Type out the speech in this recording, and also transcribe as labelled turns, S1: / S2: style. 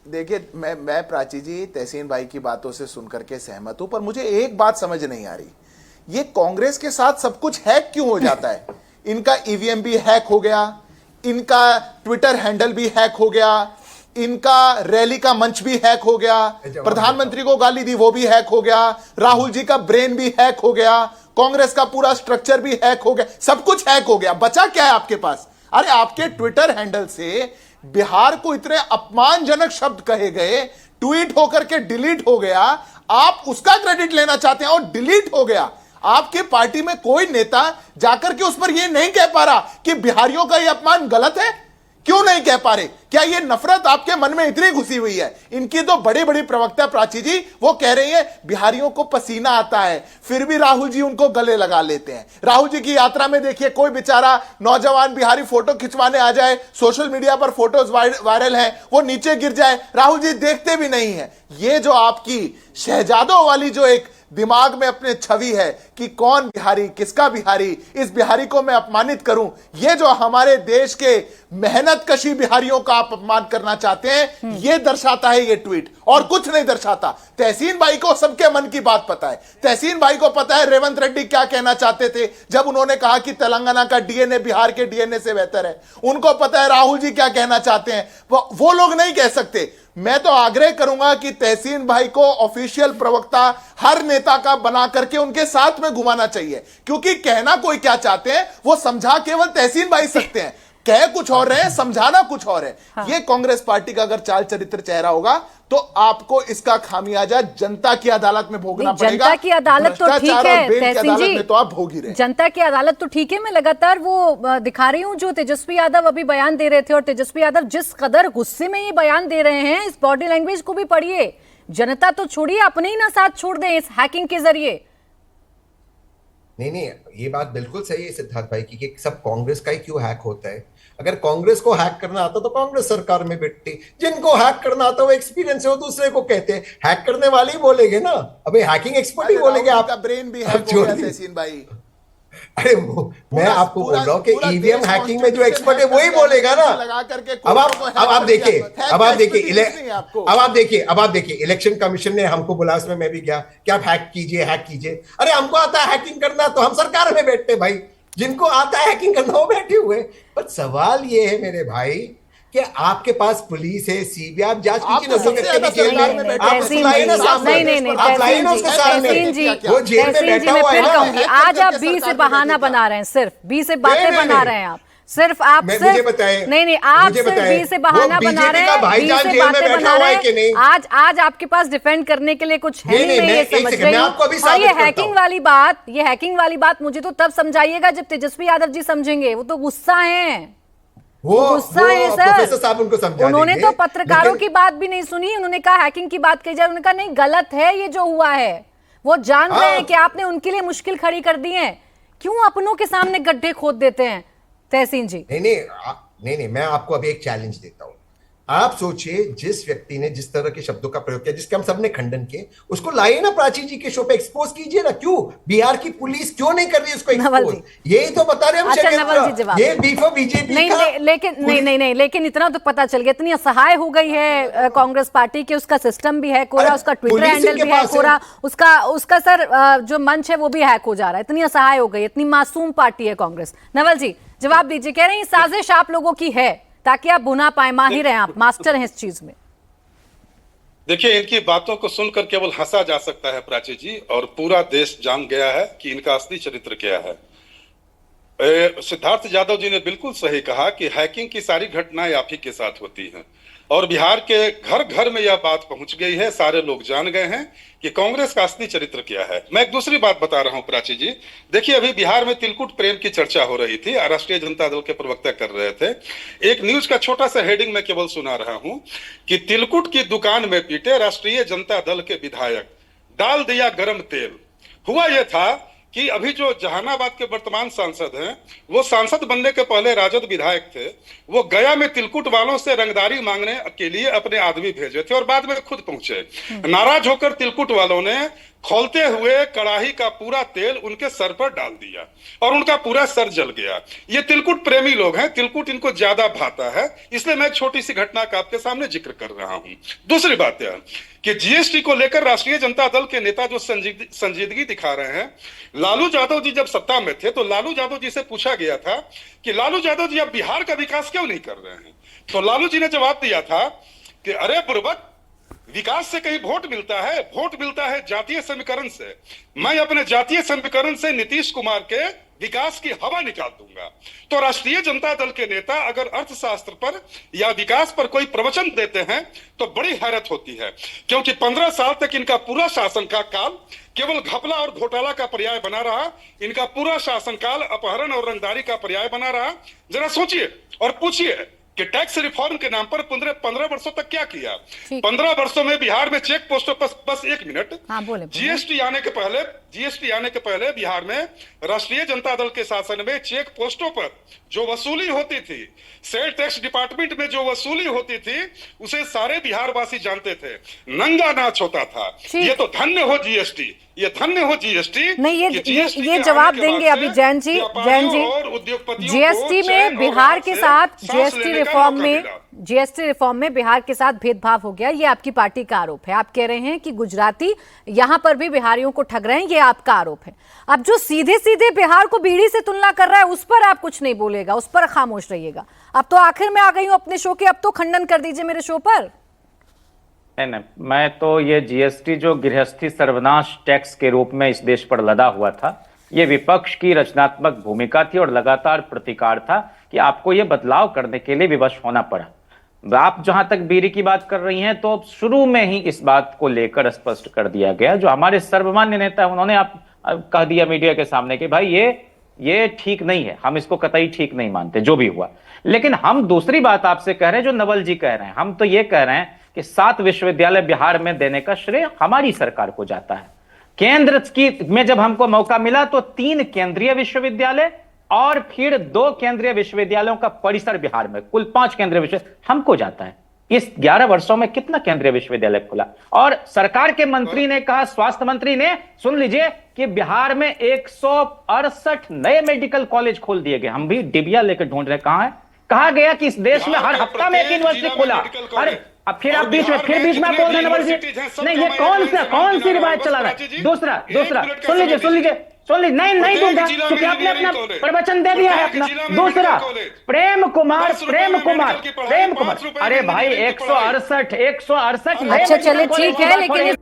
S1: देखिए, मैं प्राची जी तहसीन भाई की बातों से सुनकर के सहमत हूं, पर मुझे एक बात समझ नहीं आ रही, ये कांग्रेस के साथ सब कुछ हैक क्यों हो जाता है? इनका ईवीएम भी हैक हो गया, इनका ट्विटर हैंडल भी हैक हो गया, इनका रैली का मंच भी हैक हो गया, प्रधानमंत्री को गाली दी वो भी हैक हो गया, राहुल जी का ब्रेन भी हैक हो गया, कांग्रेस का पूरा स्ट्रक्चर भी हैक हो गया, सब कुछ हैक हो गया, बचा क्या है आपके पास? अरे आपके ट्विटर हैंडल से बिहार को इतने अपमानजनक शब्द कहे गए, ट्वीट होकर के डिलीट हो गया, आप उसका क्रेडिट लेना चाहते हैं और डिलीट हो गया। आपके पार्टी में कोई नेता जाकर के उस पर यह नहीं कह पा रहा कि बिहारियों का यह अपमान गलत है? क्यों नहीं कह पा रहे? क्या ये नफरत आपके मन में इतनी घुसी हुई है? इनकी तो बड़ी बड़ी प्रवक्ता प्राची जी वो कह रही है बिहारियों को पसीना आता है, फिर भी राहुल जी उनको गले लगा लेते हैं। राहुल जी की यात्रा में देखिए कोई बेचारा नौजवान बिहारी फोटो खिंचवाने आ जाए, सोशल मीडिया पर फोटोज वायरल है, वो नीचे गिर जाए, राहुल जी देखते भी नहीं है। ये जो आपकी शहजादों वाली जो एक दिमाग में अपने छवि है कि कौन बिहारी, किसका बिहारी, इस बिहारी को मैं अपमानित करूं, ये जो हमारे देश के मेहनत कशी बिहारियों का आप अपमान करना चाहते हैं, ये दर्शाता है ये ट्वीट, और कुछ नहीं दर्शाता। तहसीन भाई को सबके मन की बात पता है। तहसीन भाई को पता है रेवंत रेड्डी क्या कहना चाहते थे जब उन्होंने कहा कि तेलंगाना का डीएनए बिहार के डीएनए से बेहतर है। उनको पता है राहुल जी क्या कहना चाहते हैं, वो लोग नहीं कह सकते। मैं तो आग्रह करूंगा कि तहसीन भाई को ऑफिशियल प्रवक्ता हर नेता का बना करके उनके साथ में घुमाना चाहिए, क्योंकि कहना कोई क्या चाहते हैं वो समझा केवल तहसीन भाई सकते हैं, कह कुछ और है, समझाना कुछ और है। हाँ। ये कांग्रेस पार्टी का अगर चाल चरित्र चेहरा होगा तो आपको इसका खामियाजा जनता की अदालत में भोगना पड़ेगा।
S2: जनता की अदालत तो ठीक है तहसीन जी,
S1: तो आप भोग ही रहे।
S2: जनता की अदालत तो ठीक है। मैं लगातार वो दिखा रही हूँ जो तेजस्वी यादव अभी बयान दे रहे थे, और तेजस्वी यादव जिस कदर गुस्से में ये बयान दे रहे हैं, इस बॉडी लैंग्वेज को भी पढ़िए। जनता तो छोड़िए, अपने ही ना साथ छोड़ दें इस हैकिंग के जरिए।
S3: नहीं, ये बात बिल्कुल सही है सिद्धार्थ भाई की कि सब कांग्रेस का ही क्यों हैक होता है। अगर कांग्रेस को हैक करना आता तो कांग्रेस सरकार में बैठती। जिनको हैक करना आता वो एक्सपीरियंस है, वो दूसरे को कहते हैं। हैक करने वाले ही बोलेंगे ना, अभी हैकिंग एक्सपर्ट ही बोलेंगे। आपका
S1: ब्रेन भी हैक हो गया तहसीन भाई।
S3: अरे मैं आपको बोल रहा हूँ कि ईवीएम हैकिंग में जो एक्सपर्ट है वही बोलेगा ना। अब आप देखिए इलेक्शन कमीशन ने हमको बुला, उसमें मैं भी गया कि आप हैक कीजिए। अरे हमको आता है हैकिंग करना तो हम सरकार में बैठते भाई, जिनको आता है हैकिंग करना वो बैठे हुए। पर सवाल ये है मेरे भाई कि आपके पास पुलिस है, सीबीआई, आप जांच कीजिए ना, सब जेल में बैठा हुआ है।
S2: आज आप बी से बहाना बना रहे हैं, सिर्फ बी से बातें बना रहे हैं। आप सिर्फ आप नहीं, आप सिर्फ बी से बहाना बना रहे हैं, बी से बातें बना रहे हैं। आज आपके पास डिफेंड करने के लिए कुछ है नहीं, मैं ये समझ रही हूँ। और ये हैकिंग वाली बात मुझे तो तब समझाइएगा जब तेजस्वी यादव जी समझेंगे। वो तो गुस्सा है, वो गुस्सा है सर। उन्होंने तो पत्रकारों की बात भी नहीं सुनी, उन्होंने कहा हैकिंग की बात कही जाए, उन्होंने कहा नहीं गलत है ये जो हुआ है। वो जान रहे हैं कि आपने उनके लिए मुश्किल खड़ी कर दी है, क्यों अपनों के सामने गड्ढे खोद देते हैं तहसीन जी?
S3: नहीं, मैं आपको अभी एक चैलेंज देता हूं। आप सोचिए जिस व्यक्ति ने जिस तरह के शब्दों का प्रयोग किया, जिसके हम सबने खंडन किए, उसको लाइए ना प्राची जी के शो पे, एक्सपोज कीजिए ना। क्यों बिहार की पुलिस क्यों नहीं कर रही उसको एक्सपोज? यही तो बता रहे हम।
S2: अच्छा नवल जी जवाब।
S3: ये बीफो बीजेपी
S2: लेकिन इतना तो पता चल गया, इतनी असहाय हो गई है कांग्रेस पार्टी के, उसका सिस्टम भी हैक हो रहा है, उसका ट्विटर हैंडल भी हैक हो रहा, उसका सर जो मंच है वो भी हैक हो जा रहा है। इतनी असहाय हो गई, इतनी मासूम पार्टी है कांग्रेस। नवल जी जवाब दीजिए। कह रहे हैं साजिश आप लोगों की है ताकि आप बुना पाए, माहिर हैं आप, मास्टर हैं इस चीज में।
S4: देखिए इनकी बातों को सुनकर केवल हंसा जा सकता है प्राची जी, और पूरा देश जान गया है कि इनका असली चरित्र क्या है। सिद्धार्थ यादव जी ने बिल्कुल सही कहा कि हैकिंग की सारी घटनाएं आप ही के साथ होती हैं, और बिहार के घर घर में यह बात पहुंच गई है, सारे लोग जान गए हैं कि कांग्रेस का असली चरित्र क्या है। मैं एक दूसरी बात बता रहा हूं प्राची जी। देखिए अभी बिहार में तिलकुट प्रेम की चर्चा हो रही थी, राष्ट्रीय जनता दल के प्रवक्ता कर रहे थे। एक न्यूज का छोटा सा हेडिंग मैं केवल सुना रहा हूं कि तिलकुट की दुकान में पीटे राष्ट्रीय जनता दल के विधायक, डाल दिया गरम तेल। हुआ यह था कि अभी जो जहानाबाद के वर्तमान सांसद हैं, वो सांसद बनने के पहले राजद विधायक थे। वो गया में तिलकुट वालों से रंगदारी मांगने के लिए अपने आदमी भेजे थे और बाद में खुद पहुंचे। नाराज होकर तिलकुट वालों ने खौलते हुए कड़ाही का पूरा तेल उनके सर पर डाल दिया और उनका पूरा सर जल गया। ये तिलकुट प्रेमी लोग हैं, तिलकुट इनको ज्यादा भाता है, इसलिए मैं एक छोटी सी घटना का आपके सामने जिक्र कर रहा हूं। दूसरी बात यह कि जीएसटी को लेकर राष्ट्रीय जनता दल के नेता जो संजीदगी दिखा रहे हैं, लालू यादव जी जब सत्ता में थे तो लालू यादव जी से पूछा गया था कि लालू यादव जी अब बिहार का विकास क्यों नहीं कर रहे हैं, तो लालू जी ने जवाब दिया था कि अरे बुर्बक, विकास से कहीं वोट मिलता है? वोट मिलता है जातीय समीकरण से। मैं अपने जातीय समीकरण से नीतीश कुमार के विकास की हवा निकाल दूंगा। तो राष्ट्रीय जनता दल के नेता अगर अर्थशास्त्र पर या विकास पर कोई प्रवचन देते हैं तो बड़ी हैरत होती है, क्योंकि 15 साल तक इनका पूरा शासन का काल केवल घपला और घोटाला का पर्याय बना रहा। इनका पूरा शासनकाल अपहरण और रंगदारी का पर्याय बना रहा। जरा सोचिए और पूछिए कि टैक्स रिफॉर्म के नाम पर 15 वर्षों तक क्या किया। 15 वर्षों में बिहार में चेक पोस्टों पर बस 1 मिनट, जीएसटी आने के पहले बिहार में राष्ट्रीय जनता दल के शासन में चेक पोस्टों पर जो वसूली होती थी, सेल टैक्स डिपार्टमेंट में जो वसूली होती थी, उसे सारे बिहार वासी जानते थे। नंगा नाच होता था। ये तो धन्य हो जीएसटी, ये धन्य हो जीएसटी।
S2: नहीं, ये जवाब देंगे अभी जैन जी। जीएसटी में बिहार के साथ जीएसटी रिफॉर्म में बिहार के साथ भेदभाव हो गया, ये आपकी पार्टी का आरोप है। आप कह रहे हैं कि गुजराती यहां पर भी बिहारियों को ठग रहे हैं, ये आपका आरोप है। अब जो सीधे सीधे बिहार को बीड़ी से तुलना कर रहा है, उस पर आप कुछ नहीं बोलेगा, उस पर खामोश रहिएगा। अब तो आखिर में आ गई हूं अपने शो के, अब तो खंडन कर दीजिए मेरे शो पर।
S5: नहीं, मैं तो ये जीएसटी जो गृहस्थी सर्वनाश टैक्स के रूप में इस देश पर लदा हुआ था, ये विपक्ष की रचनात्मक भूमिका थी और लगातार प्रतिकार था कि आपको ये बदलाव करने के लिए विवश होना पड़ा। आप जहां तक बीड़ी की बात कर रही हैं, तो शुरू में ही इस बात को लेकर स्पष्ट कर दिया गया। जो हमारे सर्वमान्य नेता है, उन्होंने आप कह दिया मीडिया के सामने कि भाई ये ठीक नहीं है, हम इसको कतई ठीक नहीं मानते जो भी हुआ। लेकिन हम दूसरी बात आपसे कह रहे हैं जो नवल जी कह रहे हैं। हम तो ये कह रहे हैं कि 7 विश्वविद्यालय बिहार में देने का श्रेय हमारी सरकार को जाता है। केंद्र में जब हमको मौका मिला तो 3 केंद्रीय विश्वविद्यालय और फिर 2 केंद्रीय विश्वविद्यालयों का परिसर बिहार में, कुल 5 केंद्रीय विश्वविद्यालय हमको जाता है। इस 11 वर्षों में कितना केंद्रीय विश्वविद्यालय खुला? और सरकार के मंत्री ने कहा, स्वास्थ्य मंत्री ने, सुन लीजिए, कि बिहार में 168 नए मेडिकल कॉलेज खोल दिए गए। हम भी डिबिया लेकर ढूंढ रहे, कहां है? कहा गया कि इस देश में हर हफ्ता में एक यूनिवर्सिटी खोला। अरे अब फिर आप बीच में बोल रहे नवल जी। नहीं, ये कौन सी रिवायत चला रहा है? दूसरा सुन लीजिए नहीं दूंगा, क्योंकि आपने अपना प्रवचन दे दिया है अपना। दूसरा, प्रेम कुमार, अरे भाई 168
S2: अच्छा चले ठीक है, लेकिन